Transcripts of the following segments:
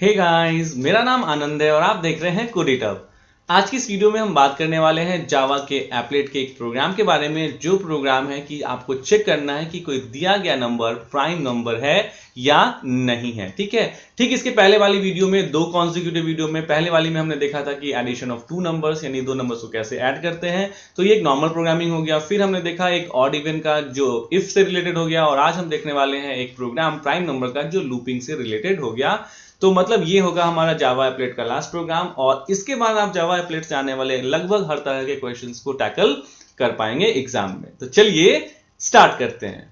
Hey guys, मेरा नाम आनंद है और आप देख रहे हैं कोडिटअप। आज की इस वीडियो में हम बात करने वाले हैं जावा के एप्लेट के एक प्रोग्राम के बारे में, जो प्रोग्राम है कि आपको चेक करना है कि कोई दिया गया नंबर प्राइम नंबर है या नहीं है। ठीक है, ठीक इसके पहले वाली वीडियो में, दो कॉन्जिक्यूटिव वीडियो में, पहले वाली में हमने देखा था कि एडिशन ऑफ टू नंबर्स यानी दो नंबर्स को कैसे ऐड करते हैं, तो ये एक नॉर्मल प्रोग्रामिंग हो गया। फिर हमने देखा एक ऑड इवन का जो इफ से रिलेटेड हो गया, और आज हम देखने वाले हैं एक प्रोग्राम प्राइम नंबर का जो लूपिंग से रिलेटेड हो गया। तो मतलब ये होगा हमारा जावा एप्लेट का लास्ट प्रोग्राम, और इसके बाद आप जावा एप्लेट से आने वाले लगभग हर तरह के क्वेश्चंस को टैकल कर पाएंगे एग्जाम में। तो चलिए स्टार्ट करते हैं।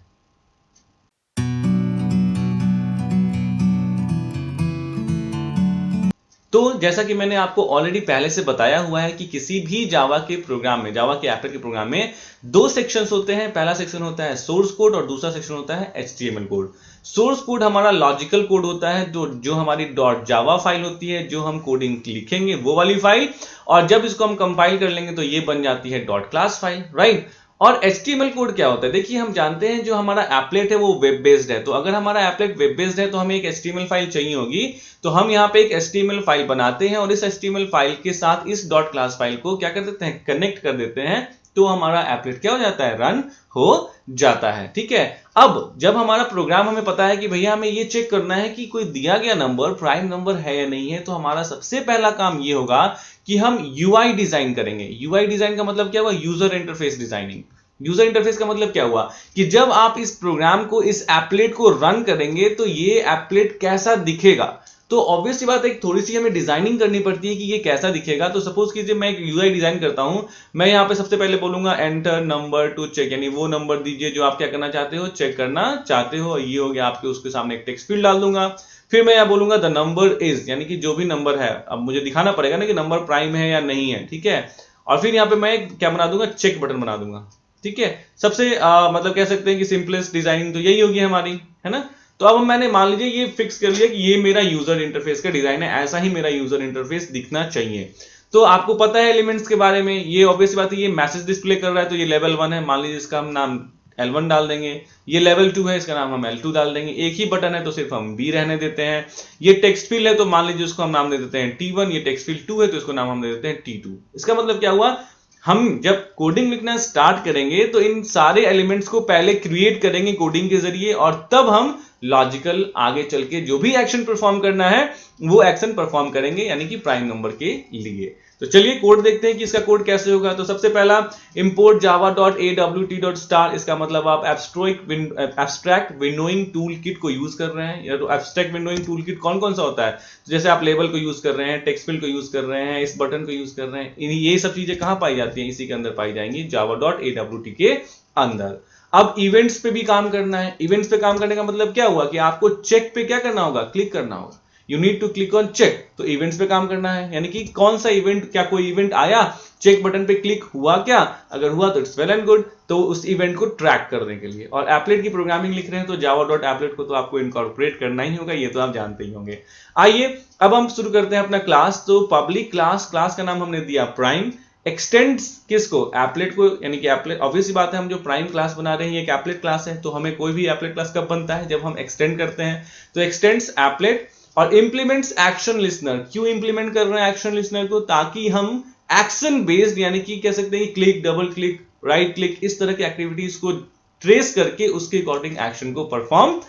तो जैसा कि मैंने आपको ऑलरेडी पहले से बताया हुआ है कि किसी भी जावा के प्रोग्राम में, जावा के एप्लेट के प्रोग्राम में दो सेक्शंस होते हैं। पहला सेक्शन होता है सोर्स कोड और दूसरा सेक्शन होता है एचटीएमएल कोड। सोर्स कोड हमारा लॉजिकल कोड होता है, जो हमारी डॉट जावा फाइल होती है, जो हम कोडिंग लिखेंगे वो वाली फाइल, और जब इसको हम कंपाइल कर लेंगे तो ये बन जाती है डॉट क्लास फाइल, राइट। और HTML कोड क्या होता है? देखिए, हम जानते हैं जो हमारा एप्लेट है वो वेब बेस्ड है, तो अगर हमारा एप्लेट वेब बेस्ड है तो हमें एक HTML फाइल चाहिए होगी। तो हम यहाँ पे एक HTML फाइल बनाते हैं और इस HTML फाइल के साथ इस डॉट क्लास फाइल को क्या कर देते हैं, कनेक्ट कर देते हैं, तो हमारा एप्लेट क्या हो जाता है, रन हो जाता है। ठीक है, अब जब हमारा प्रोग्राम हमें पता है कि भैया हमें ये चेक करना है कि कोई दिया गया नंबर प्राइम नंबर है या नहीं है, तो हमारा सबसे पहला काम ये होगा कि हम UI डिजाइन करेंगे। UI डिजाइन का मतलब क्या हुआ? User interface designing. User interface का मतलब क्या हुआ कि जब आप इस प्रोग्राम को, इस एप्लेट को रन करेंगे तो ये एप्लेट कैसा दिखेगा। तो ऑब्वियस सी बात है, थोड़ी सी हमें डिजाइनिंग करनी पड़ती है कि ये कैसा दिखेगा। तो सपोज कीजिए मैं एक यूआई डिजाइन करता हूं, मैं यहां पे सबसे पहले बोलूंगा एंटर नंबर टू चेक, यानी वो नंबर दीजिए जो आप क्या करना चाहते हो, चेक करना चाहते हो। ये हो गया आपके, उसके सामने एक टेक्स्ट फील्ड डाल दूंगा। फिर मैं यहां बोलूंगा द नंबर इज, यानी कि जो भी नंबर है, अब मुझे दिखाना पड़ेगा ना कि नंबर प्राइम है या नहीं है। ठीक है, और फिर यहां पे मैं क्या बना दूंगा, चेक बटन बना दूंगा। ठीक है, सबसे मतलब कह सकते हैं कि सिंपलेस्ट डिजाइनिंग तो यही होगी हमारी, है ना। तो अब मैंने मान लीजिए ये फिक्स कर लिया कि ये मेरा यूजर इंटरफेस का डिजाइन है, ऐसा ही मेरा यूजर इंटरफेस दिखना चाहिए। तो आपको पता है एलिमेंट्स के बारे में, ये ऑब्वियस बात है, ये मैसेज डिस्प्ले कर रहा है तो ये लेवल 1 है, मान लीजिए इसका हम नाम L1 डाल देंगे। ये लेवल 2 है, इसका नाम हम L2 डाल देंगे। एक ही बटन है तो सिर्फ हम B रहने देते हैं। ये टेक्स्ट फील्ड है तो मान लीजिए उसको हम नाम दे देते हैं T1। ये टेक्स्ट फील्ड 2 है तो इसको नाम हम दे देते हैं T2। इसका मतलब क्या हुआ, हम जब कोडिंग लिखना स्टार्ट करेंगे तो इन सारे एलिमेंट्स को पहले क्रिएट करेंगे कोडिंग के जरिए, और तब हम लॉजिकल आगे चल के जो भी एक्शन परफॉर्म करना है वो एक्शन परफॉर्म करेंगे, यानी कि प्राइम नंबर के लिए। तो चलिए कोड देखते हैं कि इसका कोड कैसे होगा। तो सबसे पहला इंपोर्ट java.awt.star, इसका मतलब आप एब्स्ट्रैक्ट विंडोइंग टूल किट को यूज कर रहे हैं। या तो एब्स्ट्रैक्ट विंडोइंग टूल किट कौन कौन सा होता है, जैसे आप लेबल को यूज कर रहे हैं, टेक्स्ट फील्ड को यूज कर रहे हैं, इस बटन को यूज कर रहे हैं, ये सब चीजें कहां पाई जाती हैं, इसी के अंदर पाई जाएंगी, java.awt के अंदर। अब इवेंट्स पे भी काम करना है। इवेंट्स पे काम करने का मतलब क्या हुआ कि आपको चेक पे क्या करना होगा, क्लिक करना होगा। You need to click on check, तो इवेंट्स पे काम करना है, यानी कि कौन सा इवेंट, क्या कोई इवेंट आया, चेक बटन पे क्लिक हुआ क्या, अगर हुआ तो इट्स वेल एंड गुड, तो उस इवेंट को ट्रैक करने के लिए। और एप्लेट की प्रोग्रामिंग लिख रहे हैं तो java.applet को तो आपको इनकॉर्पोरेट करना ही होगा, ये तो आप जानते ही होंगे। आइए अब हम शुरू करते हैं अपना क्लास। तो पब्लिक क्लास का नाम हमने दिया प्राइम। एक्सटेंड्स किसको, एप्लेट को, यानी कि एप्लेट, ऑब्वियस सी बात है हम जो प्राइम क्लास बना रहे हैं ये एक एप्लेट क्लास है, तो हमें कोई भी एप्लेट क्लास कब बनता है, जब हम एक्सटेंड करते हैं। तो एक्सटेंड्स एप्लेट और इंप्लीमेंट्स एक्शन लिसनर। क्यों इंप्लीमेंट कर रहे हैं एक्शन लिसनर को, ताकि हम एक्शन बेस्ड, यानी कि कह सकते हैं click, double click, right click, इस तरह की एक्टिविटीज को ट्रेस करके उसके अकॉर्डिंग एक्शन को परफॉर्म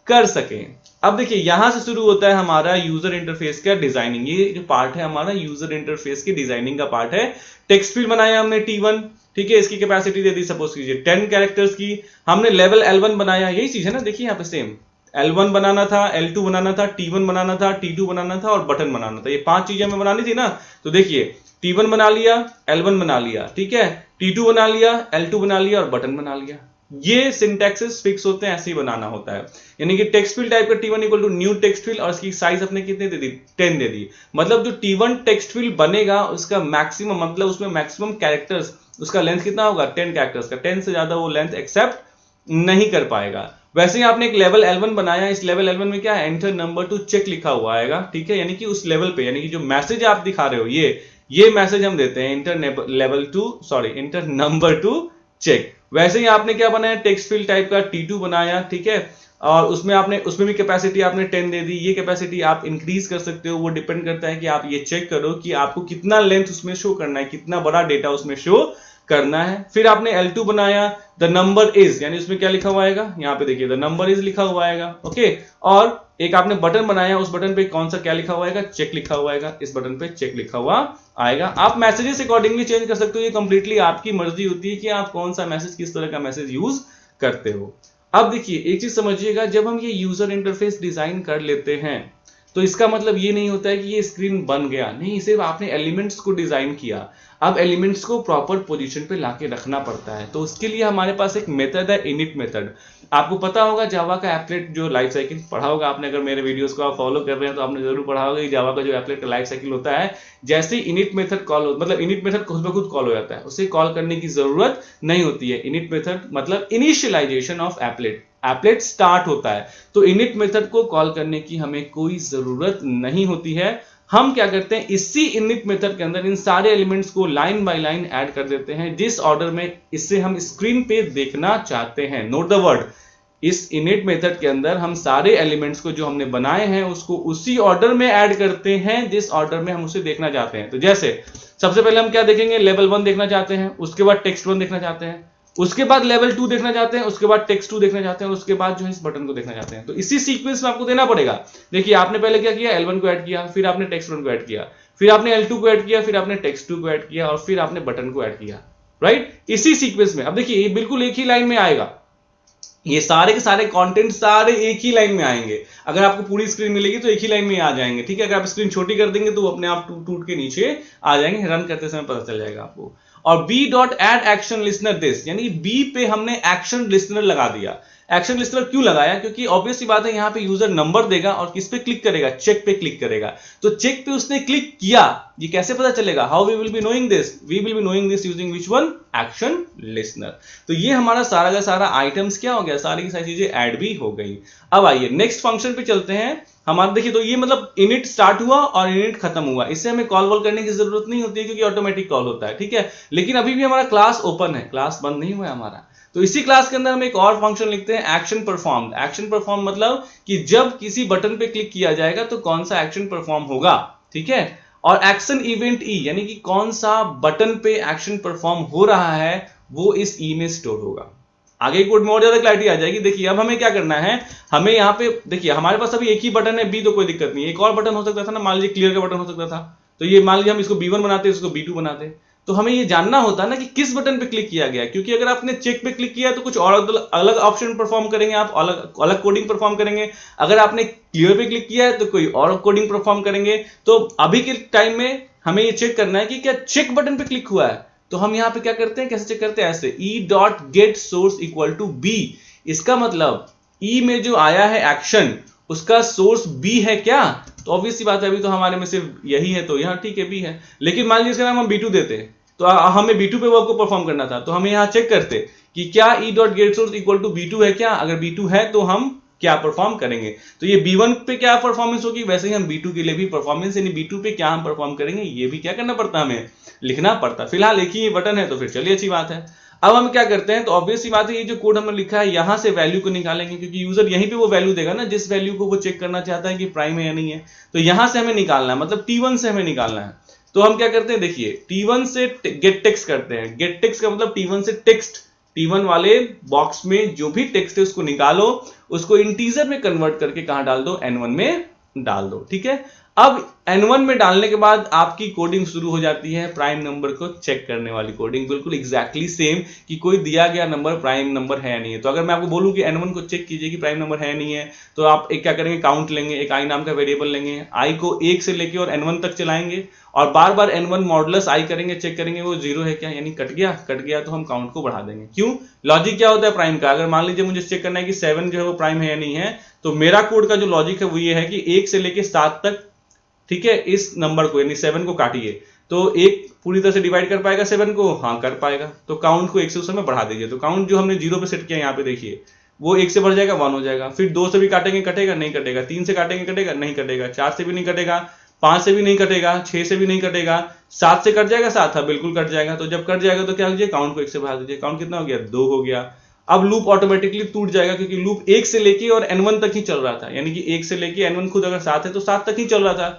कर सकें। अब देखिए यहां से शुरू होता है हमारा यूजर इंटरफेस का डिजाइनिंग। ये जो पार्ट है हमारा यूजर इंटरफेस की डिजाइनिंग का पार्ट है। टेक्स्ट फील्ड बनाया हमने T1, ठीक है, इसकी कैपेसिटी दे दी सपोज कीजिए 10 कैरेक्टर्स की। हमने लेवल L1 बनाया, यही चीज है ना, देखिए यहाँ पे सेम L1 बनाना था, L2 बनाना था, T1 बनाना था, T2 बनाना था और बटन बनाना था। ये 5 चीजें हमें बनानी थी ना। तो देखिए T1 बना लिया, L1 बना लिया, ठीक है, T2 बना लिया, L2 बना लिया और बटन बना लिया। ये सिंटैक्सेस फिक्स होते हैं, ऐसे ही बनाना होता है। यानी कि टेक्स्ट फील्ड टाइप का T1 equal to new text field, और इसकी साइज अपने कितने दे दी, 10 दे दी। मतलब जो T1 टेक्स्ट फील्ड बनेगा उसका मैक्सिमम, मतलब उसमें मैक्सिमम कैरेक्टर्स, उसका लेंथ कितना होगा, 10 कैरेक्टर्स का। 10 से ज्यादा वो लेंथ एक्सेप्ट नहीं कर पाएगा। वैसे ही आपने एक लेवल L1 बनाया, इस लेवल L1 में क्या है, एंटर नंबर टू चेक लिखा हुआ आएगा, ठीक है, यानी कि उस लेवल पे, यानी कि जो मैसेज आप दिखा रहे हो ये मैसेज हम देते हैं इंटर नंबर टू चेक। वैसे ही आपने क्या बनाया, टेक्स्ट फील्ड टाइप का T2 बनाया, ठीक है, और उसमें भी कैपेसिटी आपने 10 दे दी, ये कैपेसिटी आप इंक्रीज कर सकते हो, वो डिपेंड करता है कि आप ये चेक करो कि आपको कितना लेंथ उसमें शो करना है, कितना बड़ा डेटा उसमें शो करना है। फिर आपने L2 बनाया, द नंबर इज, यानी उसमें क्या लिखा हुआ आएगा, यहाँ पे देखिए द नंबर इज लिखा हुआ आएगा, ओके। और एक आपने बटन बनाया, उस बटन पे कौन सा क्या लिखा हुआ आएगा, चेक लिखा हुआ आएगा, इस बटन पे चेक लिखा हुआ आएगा। आप मैसेजेस अकॉर्डिंगली चेंज कर सकते हो, ये कंप्लीटली आपकी मर्जी होती है कि आप कौन सा मैसेज, किस तरह का मैसेज यूज करते हो। अब देखिए एक चीज समझिएगा, जब हम ये यूजर इंटरफेस डिजाइन कर लेते हैं तो इसका मतलब ये नहीं होता है कि ये स्क्रीन बन गया, नहीं, सिर्फ आपने एलिमेंट्स को डिजाइन किया। अब एलिमेंट्स को प्रॉपर पोजीशन पे लाके रखना पड़ता है, तो उसके लिए हमारे पास एक मेथड है, इनिट मेथड। आपको पता होगा जावा का एप्लेट जो लाइफ साइकिल पढ़ा होगा आपने, अगर मेरे वीडियोस को आप फॉलो कर रहे हैं तो आपने जरूर पढ़ा होगा कि जावा का जो एप्लेट का लाइफ साइकिल होता है, जैसे ही इनिट मेथड कॉल, मतलब इनिट मेथड खुद ब खुद कॉल हो जाता है, उसे कॉल करने की जरूरत नहीं होती है। इनिट मेथड मतलब initialisation of applet, applet start होता है, तो इनिट मेथड को कॉल करने की हमें कोई जरूरत नहीं होती है। हम क्या करते हैं, इसी इनिट मेथड के अंदर इन सारे एलिमेंट्स को लाइन बाय लाइन ऐड कर देते हैं, जिस ऑर्डर में इससे हम स्क्रीन पे देखना चाहते हैं। नोट द वर्ड, इस इनिट मेथड के अंदर हम सारे एलिमेंट्स को जो हमने बनाए हैं उसको उसी ऑर्डर में ऐड करते हैं जिस ऑर्डर में हम उसे देखना चाहते हैं। तो जैसे सबसे पहले हम क्या देखेंगे, लेवल 1 देखना चाहते हैं, उसके बाद टेक्स्ट 1 देखना चाहते हैं, उसके बाद लेवल 2 देखना चाहते हैं, उसके बाद टेक्स्ट 2 देखना चाहते हैं, उसके बाद जो है इस बटन को देखना चाहते हैं। तो इसी सीक्वेंस में आपको देना पड़ेगा। देखिए आपने पहले क्या किया, L1 को ऐड किया, फिर आपने टेक्स्ट 1 को ऐड किया, फिर आपने L2 को ऐड किया, फिर आपने टेक्स्ट 2 को ऐड किया, और फिर आपने बटन को ऐड किया, राइट, इसी सीक्वेंस में। अब देखिए ये बिल्कुल एक ही लाइन में आएगा, ये सारे के सारे कंटेंट सारे एक ही लाइन में आएंगे। अगर आपको पूरी स्क्रीन मिलेगी तो एक ही लाइन में आ जाएंगे, ठीक है। अगर आप स्क्रीन छोटी कर देंगे तो वो अपने आप टूट टूट के नीचे आ जाएंगे, रन करते समय पता चल जाएगा आपको। और B dot add action listener this, यानी बी पे हमने एक्शन लिस्नर लगा दिया। एक्शन लिस्नर क्यों लगाया, क्योंकि ऑब्वियस सी बात है यहाँ पे यूजर नंबर देगा और किस पे क्लिक करेगा, चेक पे क्लिक करेगा। तो चेक पे उसने क्लिक किया, ये कैसे पता चलेगा, how we will be knowing this, we will be knowing this using which one, action listener. तो ये हमारा सारा का सारा आइटम्स क्या हो गया, सारी की सारी चीजें ऐड भी हो गई। अब आइए नेक्स्ट फंक्शन पे चलते हैं। हमारा देखिए, तो ये मतलब इनिट स्टार्ट हुआ और इनिट खत्म हुआ, इससे हमें कॉल वॉल करने की जरूरत नहीं होती है क्योंकि ऑटोमेटिक कॉल होता है, ठीक है। लेकिन अभी भी हमारा क्लास ओपन है, क्लास बंद नहीं हुआ है हमारा। तो इसी क्लास के अंदर हम एक और फंक्शन लिखते हैं, एक्शन परफॉर्म। एक्शन परफॉर्म मतलब कि जब किसी बटन पे क्लिक किया जाएगा तो कौन सा एक्शन परफॉर्म होगा, ठीक है। और एक्शन इवेंट ई, यानी कि कौन सा बटन पे एक्शन परफॉर्म हो रहा है वो इस ई में स्टोर होगा। आगे कोड में और ज्यादा क्लैरिटी आ जाएगी। देखिए अब हमें क्या करना है, हमें यहाँ पे देखिए हमारे पास अभी एक ही बटन है बी, तो कोई दिक्कत नहीं है, एक और बटन हो सकता था ना, मान लीजिए क्लियर का बटन हो सकता था, तो ये मान लीजिए हम इसको B1 बनाते, इसको B2 बनाते। तो हमें ये जानना होता है ना कि किस बटन पे क्लिक किया गया, क्योंकि अगर आपने चेक पे क्लिक किया तो कुछ और अलग ऑप्शन परफॉर्म करेंगे, आप अलग अलग कोडिंग परफॉर्म करेंगे। अगर आपने क्लियर पे क्लिक किया है तो कोई और कोडिंग परफॉर्म करेंगे। तो अभी के टाइम में हमें ये चेक करना है कि क्या चेक बटन पे क्लिक हुआ है। तो हम यहां पे क्या करते हैं, कैसे चेक करते हैं, ऐसे E dot get source equal to B. इसका मतलब ई में जो आया है एक्शन उसका सोर्स बी है क्या, तो ऑब्वियस सी बात है अभी तो हमारे में सिर्फ यही है, तो यहाँ ठीक है बी है। लेकिन मान लीजिए इसका नाम हम B2 देते, तो हमें B2 पे वर्क को परफॉर्म करना था, तो हमें यहाँ चेक करते कि क्या E dot get source equal to B2 है क्या, अगर B2 है तो हम क्या परफॉर्म करेंगे। तो ये B1 पे क्या परफॉर्मेंस होगी, वैसे ही हम B2 के लिए भी परफॉर्मेंस, यानी B2 पे क्या हम परफॉर्म करेंगे ये भी क्या करना पड़ता है, हमें लिखना पड़ता। फिलहाल एक ही बटन है तो फिर चलिए अच्छी बात है। अब हम क्या करते हैं, तो ऑब्वियस सी बात है ये जो कोड हमने लिखा है यहां से वैल्यू को निकालेंगे, क्योंकि यूजर यहीं पे वो वैल्यू देगा ना जिस वैल्यू को वो चेक करना चाहता है कि प्राइम है या नहीं है। तो यहां से हमें निकालना है, मतलब T1 से हमें निकालना है। तो हम क्या करते हैं, देखिए T1 से गेट टेक्स्ट करते हैं। गेट टेक्स्ट का मतलब T1 से टेक्स्ट, T1 वाले बॉक्स में जो भी टेक्स्ट है उसको निकालो, उसको इंटीजर में कन्वर्ट करके कहां डाल दो, N1 में डाल दो, ठीक है। अब N1 में डालने के बाद आपकी कोडिंग शुरू हो जाती है, प्राइम नंबर को चेक करने वाली कोडिंग, बिल्कुल एग्जैक्टली सेम कि कोई दिया गया नंबर प्राइम नंबर है या नहीं है। तो अगर मैं आपको बोलूं कि N1 को चेक कीजिए कि प्राइम नंबर है नहीं है, तो आप एक क्या करेंगे, काउंट लेंगे, एक i नाम का वेरिएबल लेंगे, i को 1 से लेके और N1 तक चलाएंगे और बार बार N1 मॉडुलस i करेंगे, चेक करेंगे वो 0 है क्या, यानी कट गया तो हम काउंट को बढ़ा देंगे। क्यों, लॉजिक क्या होता है प्राइम का, अगर मान लीजिए मुझे चेक करना है कि 7 जो है वो प्राइम है या नहीं है, तो मेरा कोड का जो लॉजिक है वो ये है कि 1 से लेके 7 तक, ठीक है, इस नंबर को यानी 7 को काटिए, तो 1 पूरी तरह से डिवाइड कर पाएगा 7 को, हाँ कर पाएगा, तो काउंट को 1 से उस समय बढ़ा दीजिए। तो काउंट जो हमने 0 पे सेट किया यहाँ पे देखिए वो 1 से बढ़ जाएगा 1 हो जाएगा। फिर 2 से भी काटेंगे कटेगा नहीं कटेगा, 3 से काटेंगे कटेगा नहीं कटेगा, 4 से भी नहीं कटेगा, 5 से भी नहीं कटेगा, 6 से भी नहीं कटेगा, 7 से कट जाएगा 7, हाँ बिल्कुल कट जाएगा। तो जब कट जाएगा तो क्या कीजिए, काउंट को 1 से बढ़ा दीजिए, काउंट कितना हो गया 2 हो गया। अब लूप ऑटोमेटिकली टूट जाएगा, क्योंकि लूप 1 से लेके और n1 तक ही चल रहा था, यानी कि 1 से लेके n1 खुद अगर 7 है तो 7 तक ही चल रहा था।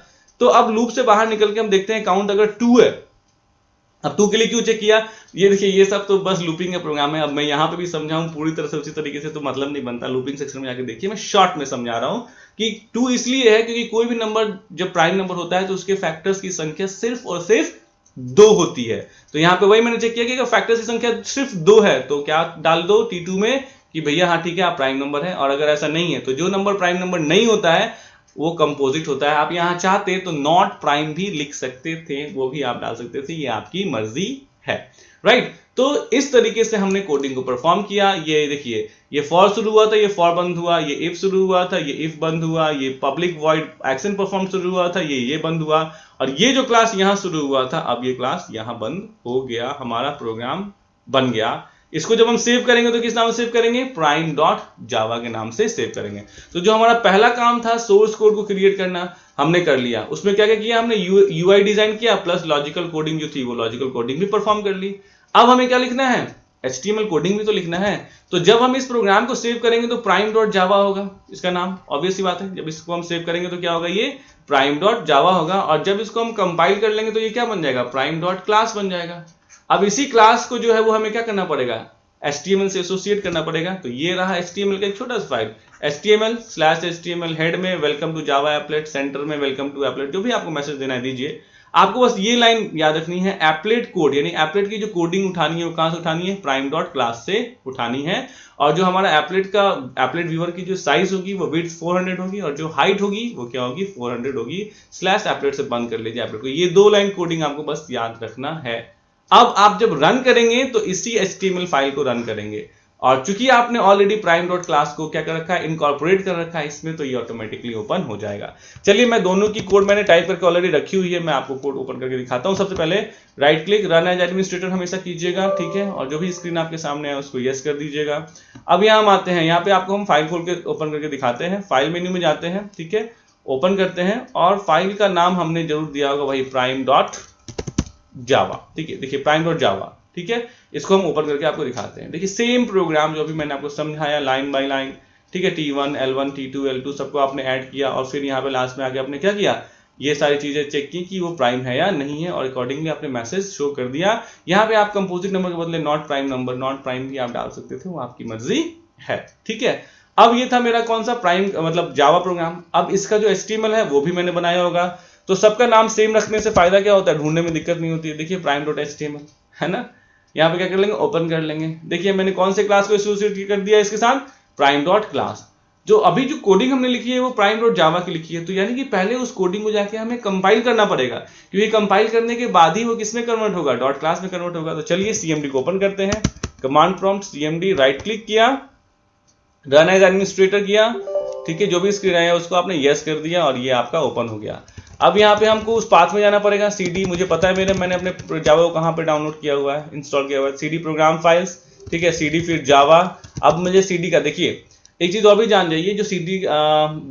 तो अब लूप से बाहर निकल के हम देखते हैं काउंट अगर 2 है। अब 2 के लिए क्यों चेक किया, ये देखिए ये सब तो बस लूपिंग का प्रोग्राम है। अब मैं यहाँ पे भी समझाऊं पूरी तरह से उसी तरीके से तो मतलब नहीं बनता, लूपिंग सेक्शन में जाके देखिए, मैं शॉर्ट में समझा रहा हूं कि 2 इसलिए है क्योंकि कोई भी नंबर जब प्राइम नंबर होता है तो उसके फैक्टर्स की संख्या सिर्फ और सिर्फ 2 होती है। तो यहाँ पे वही मैंने चेक किया कि अगर फैक्टर्स की संख्या सिर्फ 2 है तो क्या डाल दो T2 में कि भैया हाँ ठीक है आप प्राइम नंबर है, और अगर ऐसा नहीं है तो जो नंबर प्राइम नंबर नहीं होता है वो कंपोजिट होता है। आप यहां चाहते तो नॉट प्राइम भी लिख सकते थे, वो भी आप डाल सकते थे, ये आपकी मर्जी है, राइट। तो इस तरीके से हमने कोडिंग को परफॉर्म किया। ये देखिए ये फॉर शुरू हुआ था, ये फॉर बंद हुआ, ये इफ शुरू हुआ था, ये इफ बंद हुआ, ये पब्लिक वॉइड एक्शन परफॉर्म शुरू हुआ था, ये बंद हुआ, और ये जो क्लास यहां शुरू हुआ था अब ये क्लास यहां बंद हो गया, हमारा प्रोग्राम बन गया। इसको जब हम सेव करेंगे तो किस नाम से सेव करेंगे, प्राइम डॉट जावा के नाम से सेव करेंगे। तो जो हमारा पहला काम था सोर्स कोड को क्रिएट करना, हमने कर लिया। उसमें क्या क्या किया हमने, यूआई डिजाइन किया प्लस लॉजिकल कोडिंग जो थी वो लॉजिकल कोडिंग भी परफॉर्म कर ली। अब हमें क्या लिखना है, HTML कोडिंग भी तो लिखना है। तो जब हम इस प्रोग्राम को सेव करेंगे तो प्राइम डॉट जावा होगा इसका नाम, ऑब्वियस सी बात है। जब इसको हम सेव करेंगे तो क्या होगा, ये प्राइम डॉट जावा होगा, और जब इसको हम कंपाइल कर लेंगे तो ये क्या बन जाएगा, प्राइम डॉट क्लास बन जाएगा। अब इसी क्लास को जो है वो हमें क्या करना पड़ेगा, HTML से एसोसिएट करना पड़ेगा। तो ये रहा HTML का एक छोटा सा फाइल, HTML/HTML हेड में welcome to Java applet, centre में वेलकम टू एप्लेट, जो भी आपको मैसेज देना है दीजिए। आपको बस ये लाइन याद रखनी है, एप्लेट कोड यानी एप्लेट की जो कोडिंग उठानी है वो कहां से उठानी है, प्राइम डॉट क्लास से उठानी है। और जो हमारा एप्लेट व्यूअर की जो साइज होगी वो विड्थ 400 होगी, और जो हाइट होगी वो क्या होगी, 400 होगी। स्लैश एप्लेट से बंद कर लीजिए एप्लेट को। ये 2 लाइन कोडिंग आपको बस याद रखना है। अब आप जब रन करेंगे तो इसी HTML फाइल को रन करेंगे, और चूंकि आपने ऑलरेडी प्राइम डॉट क्लास को क्या कर रखा है, इनकॉर्पोरेट कर रखा है इसमें, तो ये ऑटोमेटिकली ओपन हो जाएगा। चलिए मैं दोनों की कोड मैंने टाइप करके ऑलरेडी रखी हुई है, मैं आपको कोड ओपन करके दिखाता हूं। सबसे पहले right click run as administrator हमेशा कीजिएगा, ठीक है, और जो भी स्क्रीन आपके सामने है उसको यस कर दीजिएगा। अब यहाँ हम आते हैं, यहाँ पे आपको हम फाइल खोल के ओपन करके दिखाते हैं। फाइल मेन्यू में जाते हैं, ठीक है, ओपन करते हैं, और फाइल का नाम हमने जरूर दिया होगा वही प्राइम डॉट जावा, ठीक है, देखिए प्राइम डॉट जावा, ठीक है। इसको हम ओपन करके आपको दिखाते हैं। देखिए सेम प्रोग्राम जो भी मैंने आपको समझाया लाइन बाय लाइन, ठीक है, T1 L1 T2 L2 सबको आपने ऐड किया, और फिर यहाँ पे लास्ट में आके आपने क्या किया, ये सारी चीजें चेक की कि वो प्राइम है या नहीं है, और अकॉर्डिंगली आपने मैसेज शो कर दिया। यहाँ पे आप कंपोजिट नंबर के बदले not prime number, not prime भी आप डाल सकते थे, वो आपकी मर्जी है, ठीक है। अब ये था मेरा कौन सा प्राइम मतलब जावा प्रोग्राम। अब इसका जो HTML है वो भी मैंने बनाया होगा। तो सबका नाम सेम रखने से फायदा क्या होता है, ढूंढने में दिक्कत नहीं होती है। देखिए प्राइम डॉट HTML है ना, यहाँ पे क्या कर लेंगे, ओपन कर लेंगे। देखिए मैंने कौन से क्लास को एसोसिएट कर दिया इसके साथ, प्राइम डॉट क्लास। जो अभी जो कोडिंग हमने लिखी है वो प्राइम डॉट जावा की लिखी है, तो यानी कि पहले उस कोडिंग को जाके हमें कंपाइल करना पड़ेगा, क्योंकि कंपाइल करने के बाद ही वो किसमें कन्वर्ट होगा, डॉट क्लास में कन्वर्ट होगा। तो चलिए CMD को ओपन करते हैं, command prompt CMD, right click किया, रन एज एडमिनिस्ट्रेटर किया, ठीक है, जो भी स्क्रीन आया उसको आपने यस कर दिया, और ये आपका ओपन हो गया। अब यहाँ पे हमको उस पाथ में जाना पड़ेगा, CD, मुझे पता है मैंने अपने जावा को कहाँ पे डाउनलोड किया हुआ है, इंस्टॉल किया हुआ है, CD प्रोग्राम फाइल्स, ठीक है, CD फिर जावा। अब मुझे CD का देखिए एक चीज और भी जान जाइए, जो CD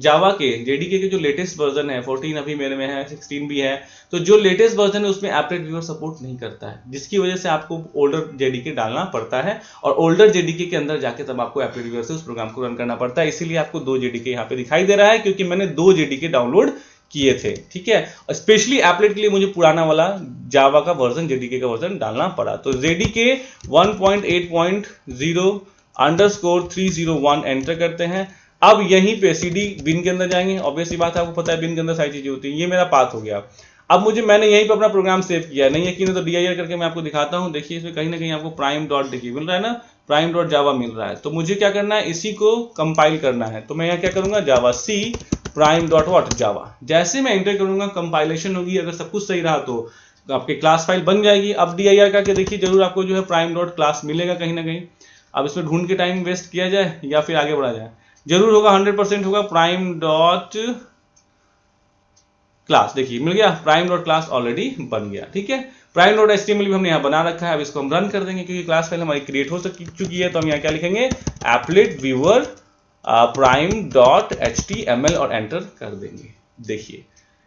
जावा के JDK के जो लेटेस्ट वर्जन है 14 अभी मेरे में है, 16 भी है, तो जो लेटेस्ट वर्जन है उसमें एप्लेट व्यूअर सपोर्ट नहीं करता है, जिसकी वजह से आपको ओल्डर JDK डालना पड़ता है, और ओल्डर JDK के अंदर जाके तब आपको एप्लेट व्यूअर से उस प्रोग्राम को रन करना पड़ता है। इसीलिए आपको 2 JDK यहाँ पे दिखाई दे रहा है, क्योंकि मैंने 2 JDK डाउनलोड किए थे, ठीक है। स्पेशली एप्लेट के लिए मुझे पुराना वाला जावा का वर्जन JDK का वर्जन डालना पड़ा। तो JDK 1.8.0 _301 एंटर करते हैं। अब यहीं पे CD बिन के अंदर जाएंगे, ऑब्वियस सी बात है, आपको पता है बिन के अंदर सारी चीजें होती हैं। ये मेरा पाथ हो गया। अब मैंने यहीं पे अपना प्रोग्राम सेव किया, नहीं यकीन है तो dir करके मैं आपको दिखाता हूं। देखिए इसमें कहीं ना कहीं आपको प्राइम डॉट देखिए मिल रहा है ना, प्राइम डॉट जावा मिल रहा है। तो मुझे क्या करना है, इसी को कंपाइल करना है। तो मैं यहाँ क्या करूंगा, जावा C प्राइम डॉट व्हाट जावा, जैसे मैं एंटर करूंगा कंपाइलेशन होगी, अगर सब कुछ सही रहा तो आपकी क्लास फाइल बन जाएगी। अब dir करके देखिए जरूर आपको जो है प्राइम डॉट क्लास मिलेगा कहीं ना कहीं। अब इसमें ढूंढ के टाइम वेस्ट किया जाए या फिर आगे बढ़ा जाए, जरूर होगा, 100% होगा, प्राइम डॉट क्लास। देखिए मिल गया, प्राइम डॉट क्लास ऑलरेडी बन गया, ठीक है। प्राइम डॉट HTML भी हमने यहाँ बना रखा है। अब इसको हम रन कर देंगे, क्योंकि क्लास फाइल हमारी क्रिएट हो चुकी है। तो हम यहाँ क्या लिखेंगे, applet viewer prime dot HTML, और एंटर कर देंगे। देखिए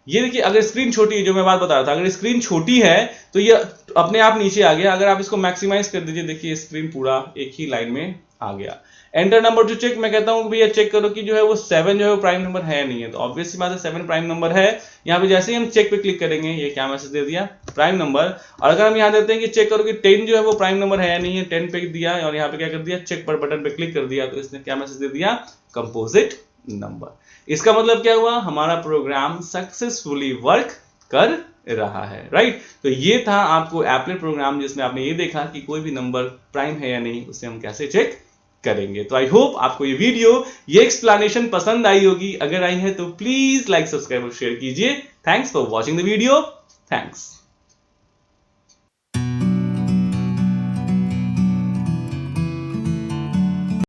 ये देखिए, अगर स्क्रीन छोटी है, जो मैं बात बता रहा था, अगर स्क्रीन छोटी है तो ये अपने आप नीचे आ गया। अगर आप इसको मैक्सिमाइज कर दीजिए, देखिए स्क्रीन पूरा एक ही लाइन में आ गया। एंटर नंबर टू चेक, मैं कहता हूं भैया चेक करो कि जो है वो 7 जो है वो प्राइम नंबर है नहीं है, तो ऑब्वियसली बात है 7 प्राइम नंबर है। यहाँ पे जैसे ही हम चेक पे क्लिक करेंगे ये क्या मैसेज दे दिया, प्राइम नंबर। और अगर हम यहाँ देते हैं कि चेक करो कि 10 जो है वो प्राइम नंबर है या नहीं है, 10 पे दिया और यहाँ पे क्या कर दिया, चेक पर बटन पे क्लिक कर दिया, तो इसने क्या मैसेज दे दिया, कंपोजिट नंबर। इसका मतलब क्या हुआ, हमारा प्रोग्राम सक्सेसफुली वर्क कर रहा है, राइट। तो ये था आपको एप्लेट प्रोग्राम जिसमें आपने ये देखा कि कोई भी नंबर प्राइम है या नहीं उसे हम कैसे चेक करेंगे। तो आई होप आपको ये वीडियो, ये एक्सप्लेनेशन पसंद आई होगी। अगर आई है तो प्लीज लाइक, सब्सक्राइब और शेयर कीजिए। Thanks for watching the video. Thanks.